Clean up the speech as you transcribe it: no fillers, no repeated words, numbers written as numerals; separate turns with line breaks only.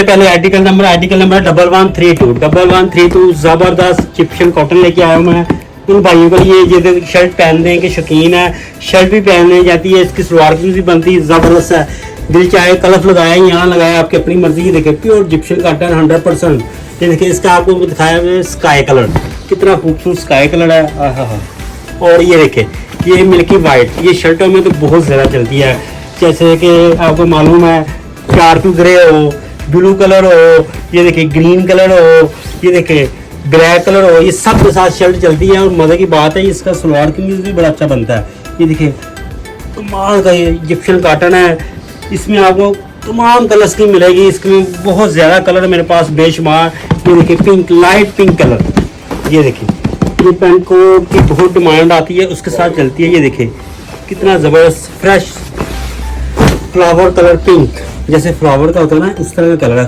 पहले article number है 1132 जबरदस्त इजिप्शियन कॉटन लेके आया हूँ मैं उन भाइयों के लिए। ये शर्ट पहनने के शौकीन है, शर्ट भी पहनने जाती है, इसकी सलवार भी बनती है, जबरदस्त है। दिल चाहे कलफ लगाया, यहाँ लगाया, आपकी अपनी मर्जी। ये देखिए प्योर इजिप्शियन कॉटन 100%। ये देखिए इसका आपको दिखाया है स्काई कलर, कितना खूबसूरत स्काई कलर है। और ये देखिए ये मिल्की वाइट, ये शर्टों में तो बहुत ज़्यादा चलती है। जैसे कि आपको मालूम है चारकू ग्रे हो, ब्लू कलर हो, ये देखिए ग्रीन कलर हो, ये देखिए ब्लैक कलर हो, ये सब के साथ शर्ट चलती है। और मज़े की बात है इसका सलवार कमीज भी बड़ा अच्छा बनता है। ये देखिए कमाल का ये इजिप्शियन कॉटन है, इसमें आपको तमाम कलर्स की मिलेगी। इसमें बहुत ज़्यादा कलर मेरे पास बेशुमार। ये देखिए पिंक, लाइट पिंक कलर, ये देखिए ये पैंट कोट की बहुत डिमांड आती है, उसके साथ चलती है। ये देखिए कितना ज़बरदस्त फ्रेश फ्लावर कलर पिंक, जैसे फ्लावर का होता है ना, इस तरह का कलर है।